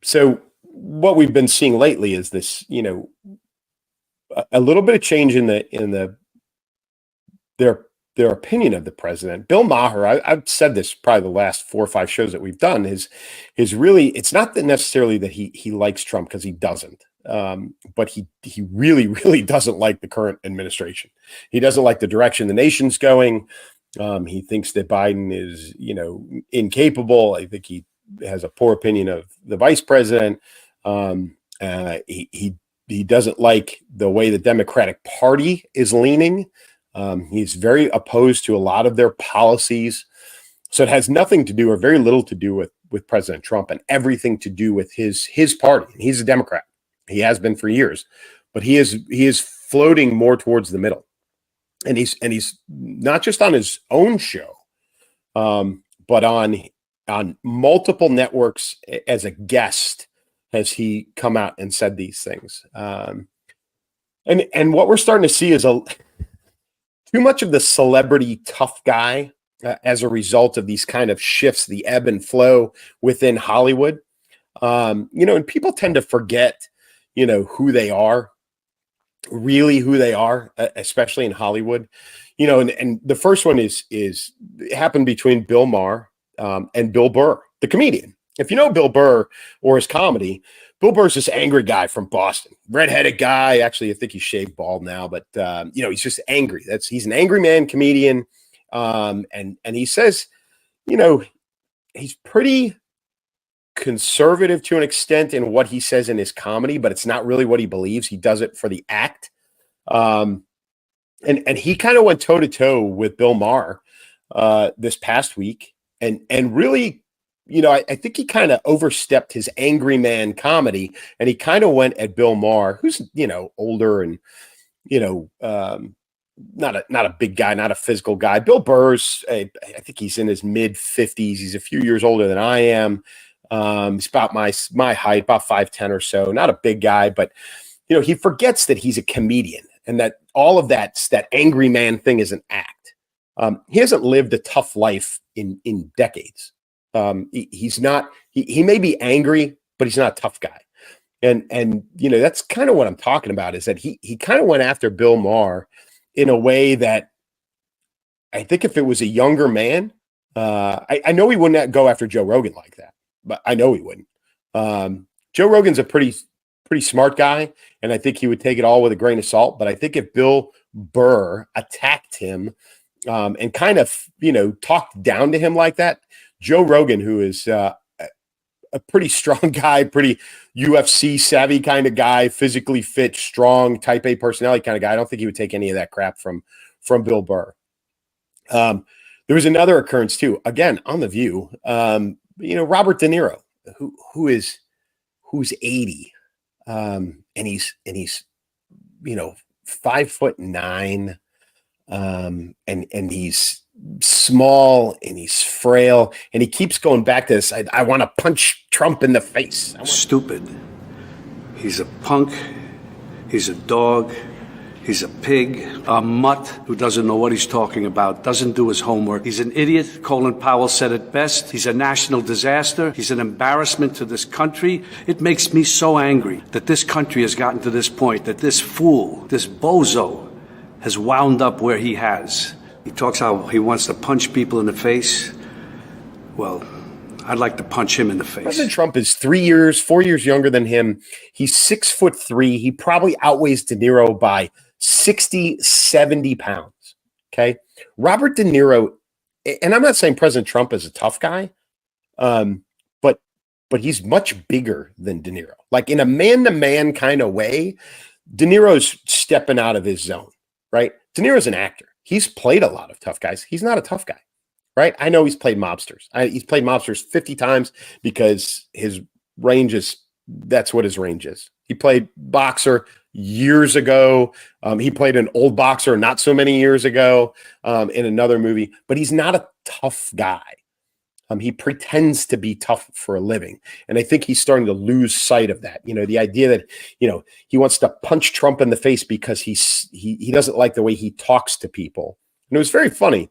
So what we've been seeing lately is this, a little bit of change in their their opinion of the president. Bill Maher, I've said this probably the last 4 or 5 shows that we've done, is really, it's not that necessarily that he likes Trump, because he doesn't. But he really, really doesn't like the current administration. He doesn't like the direction the nation's going. He thinks that Biden is, incapable. I think he has a poor opinion of the vice president. He doesn't like the way the Democratic Party is leaning. He's very opposed to a lot of their policies. So it has nothing to do, or very little to do, with President Trump, and everything to do with his party. He's a Democrat. He has been for years, but he is floating more towards the middle. And he's not just on his own show, but on multiple networks as a guest has he come out and said these things. And what we're starting to see is too much of the celebrity tough guy as a result of these kind of shifts, the ebb and flow within Hollywood. And people tend to forget, who they are, really who they are, especially in Hollywood. And the first one is it happened between Bill Maher and Bill Burr, the comedian. If you know Bill Burr or his comedy, Bill Burr's this angry guy from Boston, redheaded guy. Actually, I think he's shaved bald now, but he's just angry. He's an angry man comedian. And he says, he's pretty conservative to an extent in what he says in his comedy, but it's not really what he believes. He does it for the act. And he kind of went toe to toe with Bill Maher this past week, and really, I think he kind of overstepped his angry man comedy, and he kind of went at Bill Maher, who's older and not a big guy, not a physical guy. Bill Burr's, I think he's in his mid 50s. He's a few years older than I am. He's about my height, about 5'10" or so. Not a big guy, but he forgets that he's a comedian, and that all of that angry man thing is an act. He hasn't lived a tough life in decades. He's not. He may be angry, but he's not a tough guy. And that's kind of what I'm talking about. Is that he kind of went after Bill Maher in a way that I think if it was a younger man, I know he wouldn't go after Joe Rogan like that. But I know he wouldn't. Joe Rogan's a pretty smart guy, and I think he would take it all with a grain of salt. But I think if Bill Burr attacked him and kind of talked down to him like that, Joe Rogan, who is a pretty strong guy, pretty UFC savvy kind of guy, physically fit, strong, type A personality kind of guy, I don't think he would take any of that crap from Bill Burr. There was another occurrence too, again on The View. Robert De Niro, who's 80, and he's 5'9", and he's small and he's frail, and he keeps going back to this. I want to punch Trump in the face. Stupid. He's a punk. He's a dog. He's a pig, a mutt who doesn't know what he's talking about, doesn't do his homework. He's an idiot. Colin Powell said it best. He's a national disaster. He's an embarrassment to this country. It makes me so angry that this country has gotten to this point, that this fool, this bozo, has wound up where he has. He talks how he wants to punch people in the face. Well, I'd like to punch him in the face. President Trump is 4 years younger than him. He's 6'3". He probably outweighs De Niro by 60, 70 pounds. Okay. Robert De Niro, and I'm not saying President Trump is a tough guy, but he's much bigger than De Niro. Like in a man-to-man kind of way, De Niro's stepping out of his zone, right? De Niro's an actor. He's played a lot of tough guys. He's not a tough guy, right? I know he's played mobsters. He's played mobsters 50 times because his range is, that's what his range is. He played boxer years ago. He played an old boxer not so many years ago in another movie, but he's not a tough guy. He pretends to be tough for a living. And I think he's starting to lose sight of that. The idea that, he wants to punch Trump in the face because he doesn't like the way he talks to people. And it was very funny.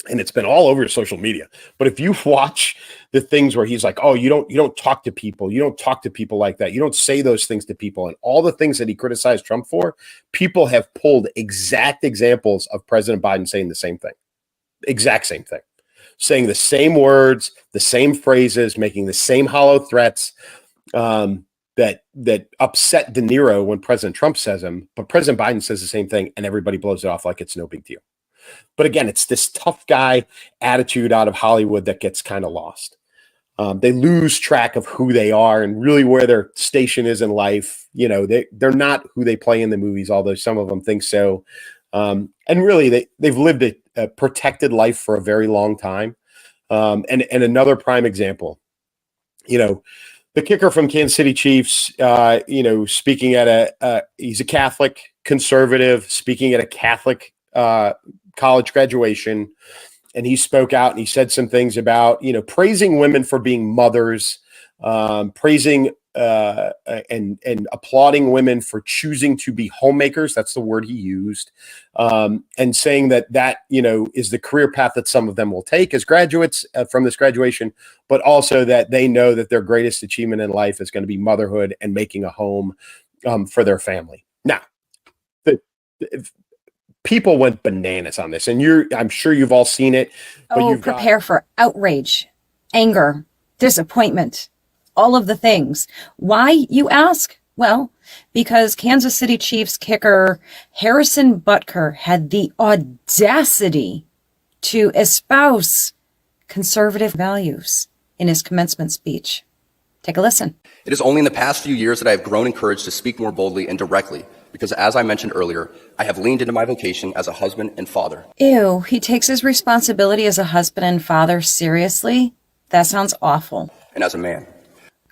and it's been all over social media. But if you watch the things where he's like, "Oh, you don't talk to people. You don't talk to people like that. You don't say those things to people," and all the things that he criticized Trump for, people have pulled exact examples of President Biden saying the same thing, exact same thing, saying the same words, the same phrases, making the same hollow threats that upset De Niro when President Trump says them. But President Biden says the same thing, and everybody blows it off like it's no big deal. But again, it's this tough guy attitude out of Hollywood that gets kind of lost. They lose track of who they are and really where their station is in life. You know, they're not who they play in the movies, although some of them think so. And really, they've lived a protected life for a very long time. And another prime example, you know, the kicker from Kansas City Chiefs, speaking at he's a Catholic conservative, speaking at a Catholic college graduation, and he spoke out and he said some things about, praising women for being mothers, praising and applauding women for choosing to be homemakers. That's the word he used, and saying that is the career path that some of them will take as graduates from this graduation, but also that they know that their greatest achievement in life is going to be motherhood and making a home for their family. Now, people went bananas on this, and I'm sure you've all seen it. But prepare for outrage, anger, disappointment, all of the things. Why, you ask? Well, because Kansas City Chiefs kicker Harrison Butker had the audacity to espouse conservative values in his commencement speech. Take a listen. It is only in the past few years that I have grown encouraged to speak more boldly and directly, because as I mentioned earlier, I have leaned into my vocation as a husband and father. Ew, he takes his responsibility as a husband and father seriously? That sounds awful. And as a man.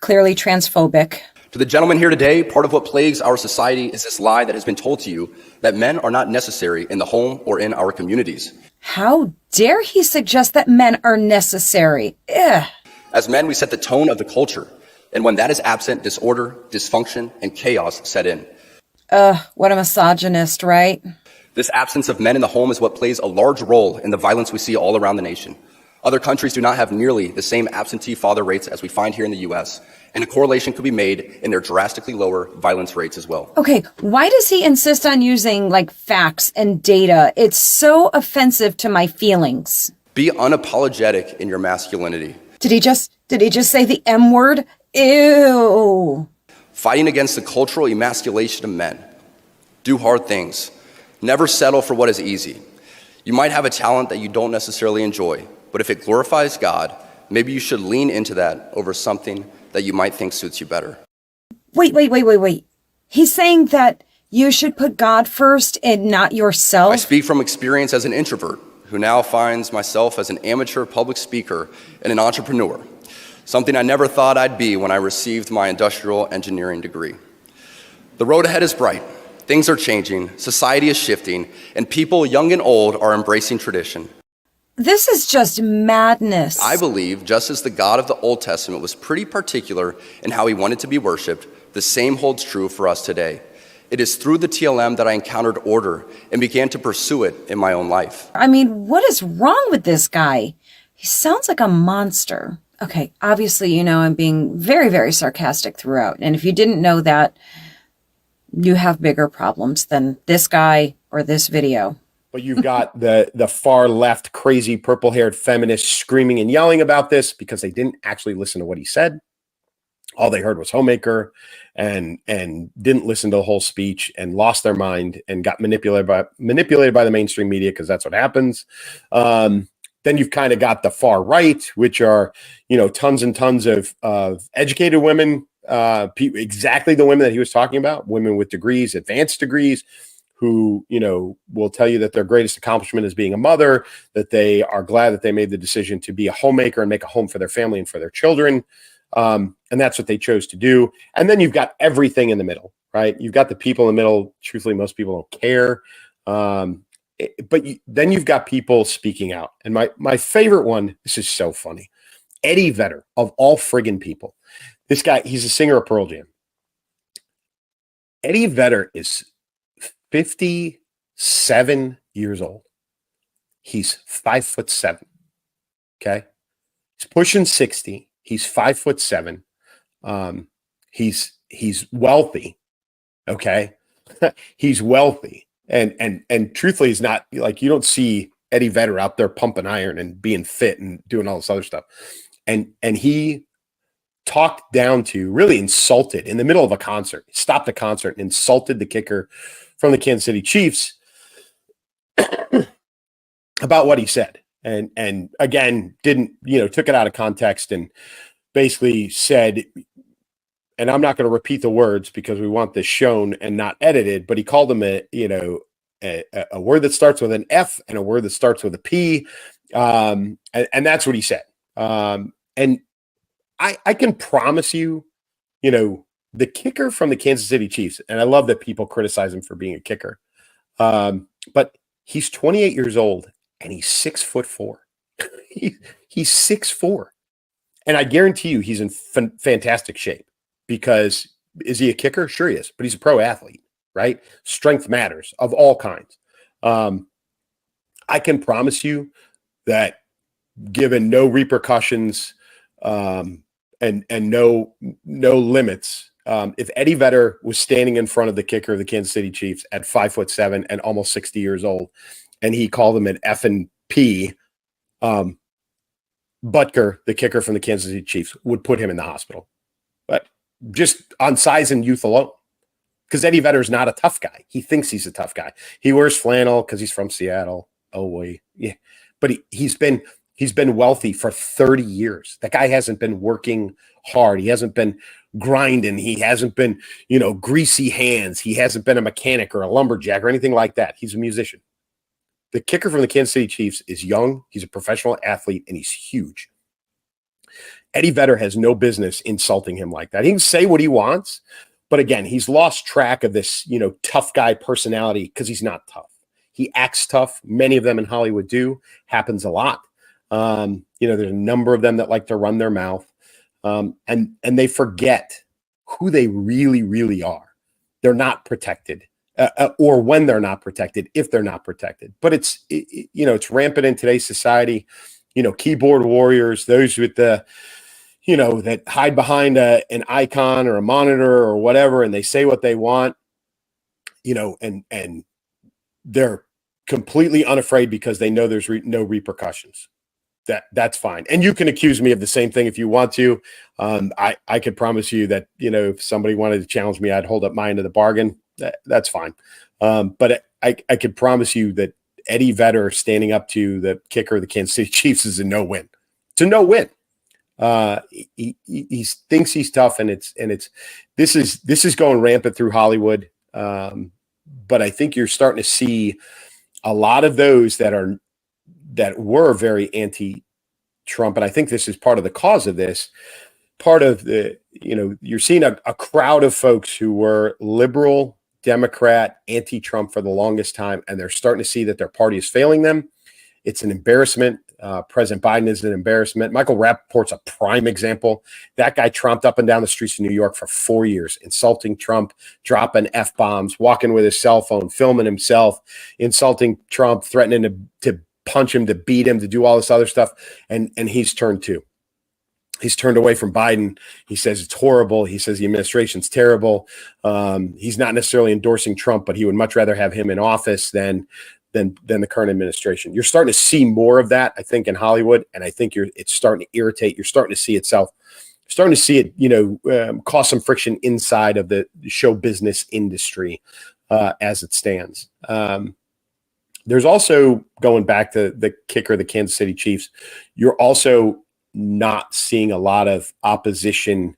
Clearly transphobic. To the gentleman here today, part of what plagues our society is this lie that has been told to you that men are not necessary in the home or in our communities. How dare he suggest that men are necessary? Ugh. As men, we set the tone of the culture. And when that is absent, disorder, dysfunction, and chaos set in. What a misogynist, right? This absence of men in the home is what plays a large role in the violence we see all around the nation. Other countries do not have nearly the same absentee father rates as we find here in the U.S., and a correlation could be made in their drastically lower violence rates as well. Okay, why does he insist on using, facts and data? It's so offensive to my feelings. Be unapologetic in your masculinity. Did he just say the M word? Ew. Fighting against the cultural emasculation of men. Do hard things. Never settle for what is easy. You might have a talent that you don't necessarily enjoy, but if it glorifies God, maybe you should lean into that over something that you might think suits you better. Wait. He's saying that you should put God first and not yourself? I speak from experience as an introvert who now finds myself as an amateur public speaker and an entrepreneur. Something I never thought I'd be when I received my industrial engineering degree. The road ahead is bright. Things are changing, society is shifting, and people, young and old, are embracing tradition. This is just madness. I believe, just as the God of the Old Testament was pretty particular in how he wanted to be worshipped, the same holds true for us today. It is through the TLM that I encountered order and began to pursue it in my own life. I mean, what is wrong with this guy? He sounds like a monster. Okay, obviously, I'm being very, very sarcastic throughout. And if you didn't know that, you have bigger problems than this guy or this video. But you've got the far left, crazy purple-haired feminists screaming and yelling about this because they didn't actually listen to what he said. All they heard was homemaker and didn't listen to the whole speech and lost their mind and got manipulated by the mainstream media, because that's what happens. Then you've kind of got the far right, which are, tons and tons of educated women, exactly the women that he was talking about, women with degrees, advanced degrees, who, will tell you that their greatest accomplishment is being a mother, that they are glad that they made the decision to be a homemaker and make a home for their family and for their children. And that's what they chose to do. And then you've got everything in the middle, right? You've got the people in the middle. Truthfully, most people don't care. Then you've got people speaking out. And my favorite one, this is so funny, Eddie Vedder, of all friggin' people. This guy, he's a singer of Pearl Jam. Eddie Vedder is 57 years old. He's 5'7". Okay. He's pushing 60. He's 5'7". He's wealthy. Okay. He's wealthy. And truthfully, he's not like, you don't see Eddie Vedder out there pumping iron and being fit and doing all this other stuff. And he talked down to, really insulted in the middle of a concert, stopped a concert and insulted the kicker from the Kansas City Chiefs about what he said. And again, didn't, took it out of context and basically said, and I'm not going to repeat the words because we want this shown and not edited, but he called him a word that starts with an F and a word that starts with a P. And that's what he said. And I can promise you, the kicker from the Kansas City Chiefs, and I love that people criticize him for being a kicker, but he's 28 years old and he's 6'4". He's 6'4". And I guarantee you he's in fantastic shape, because is he a kicker? Sure he is, but he's a pro athlete, right? Strength matters of all kinds. I can promise you that, given no repercussions, and no limits, if Eddie Vedder was standing in front of the kicker of the Kansas City Chiefs at 5'7" and almost 60 years old, and he called him an F and P, Butker, the kicker from the Kansas City Chiefs, would put him in the hospital. But just on size and youth alone, because Eddie Vedder is not a tough guy. He thinks he's a tough guy. He wears flannel because he's from Seattle. Oh boy, yeah. But he's been wealthy for 30 years. That guy hasn't been working hard. He hasn't been grinding. He hasn't been, greasy hands. He hasn't been a mechanic or a lumberjack or anything like that. He's a musician. The kicker from the Kansas City Chiefs is young. He's a professional athlete, and he's huge. Eddie Vedder has no business insulting him like that. He can say what he wants, but again, he's lost track of this, tough guy personality, because he's not tough. He acts tough. Many of them in Hollywood do. Happens a lot. There's a number of them that like to run their mouth, and they forget who they really, really are. They're not protected, or when they're not protected, if they're not protected. But it's rampant in today's society. Keyboard warriors, those with the, that hide behind an icon or a monitor or whatever, and they say what they want, and they're completely unafraid because they know there's no repercussions. That's fine. And you can accuse me of the same thing if you want to. I could promise you that, if somebody wanted to challenge me, I'd hold up my end of the bargain. That's fine. But I could promise you that Eddie Vedder standing up to the kicker of the Kansas City Chiefs is a no-win. It's a no-win. He thinks he's tough, and this is going rampant through Hollywood. But I think you're starting to see a lot of those that were very anti-Trump, and I think this is part of the cause of this. Part of the, you're seeing a crowd of folks who were liberal, Democrat, anti-Trump for the longest time, and they're starting to see that their party is failing them. It's an embarrassment. President Biden is an embarrassment. Michael Rappaport's a prime example. That guy tromped up and down the streets of New York for 4 years, insulting Trump, dropping F-bombs, walking with his cell phone, filming himself, insulting Trump, threatening to punch him, to beat him, to do all this other stuff. And he's turned too. He's turned away from Biden. He says it's horrible. He says the administration's terrible. He's not necessarily endorsing Trump, but he would much rather have him in office than the current administration. You're starting to see more of that, I think, in Hollywood, and I think it's starting to irritate. You're starting to see it cause some friction inside of the show business industry as it stands. There's also, going back to the kicker, the Kansas City Chiefs, you're also not seeing a lot of opposition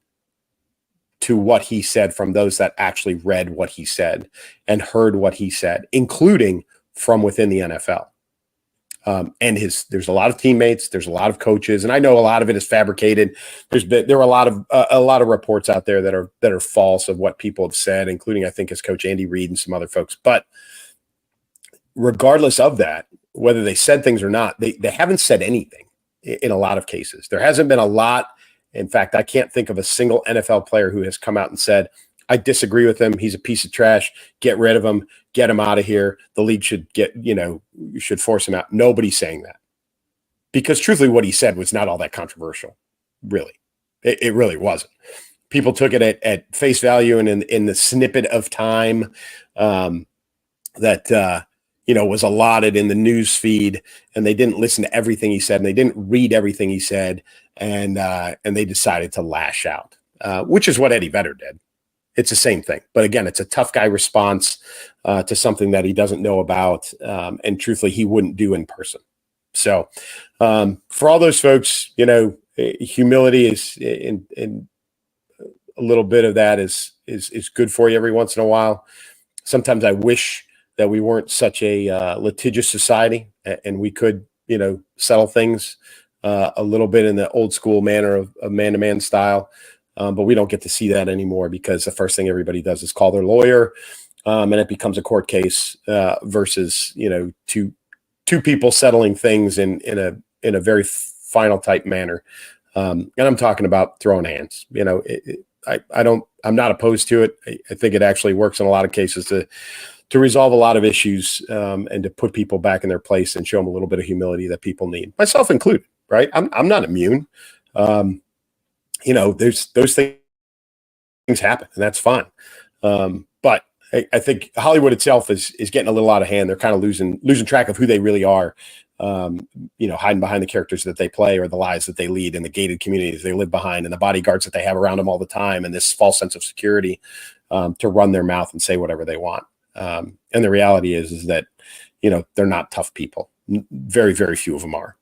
to what he said from those that actually read what he said and heard what he said, including from within the NFL. There's a lot of teammates, there's a lot of coaches, and I know a lot of it is fabricated. There are a lot of reports out there that are false of what people have said, including, I think, his coach Andy Reid and some other folks. But regardless of that, whether they said things or not, they haven't said anything in a lot of cases. There hasn't been a lot. In fact, I can't think of a single NFL player who has come out and said, I disagree with him. He's a piece of trash. Get rid of him. Get him out of here. The league should should force him out. Nobody's saying that, because truthfully what he said was not all that controversial. Really. It really wasn't. People took it at face value and in the snippet of time that was allotted in the news feed, and they didn't listen to everything he said, and they didn't read everything he said, and they decided to lash out, which is what Eddie Vedder did. It's the same thing. But again, it's a tough guy response to something that he doesn't know about, and truthfully, he wouldn't do in person. So for all those folks, humility is in a little bit of that is good for you every once in a while. Sometimes I wish that we weren't such a litigious society, and we could, settle things a little bit in the old school manner of man-to-man style. But we don't get to see that anymore, because the first thing everybody does is call their lawyer, and it becomes a court case versus, two people settling things in a very final type manner. And I'm talking about throwing hands. I'm not opposed to it. I think it actually works in a lot of cases to resolve a lot of issues, and to put people back in their place and show them a little bit of humility that people need, myself included. Right? I'm not immune. There's those things happen, and that's fine. But I think Hollywood itself is getting a little out of hand. They're kind of losing track of who they really are. Hiding behind the characters that they play, or the lies that they lead, in the gated communities they live behind, and the bodyguards that they have around them all the time, and this false sense of security to run their mouth and say whatever they want. And the reality is that, they're not tough people. Very, very few of them are.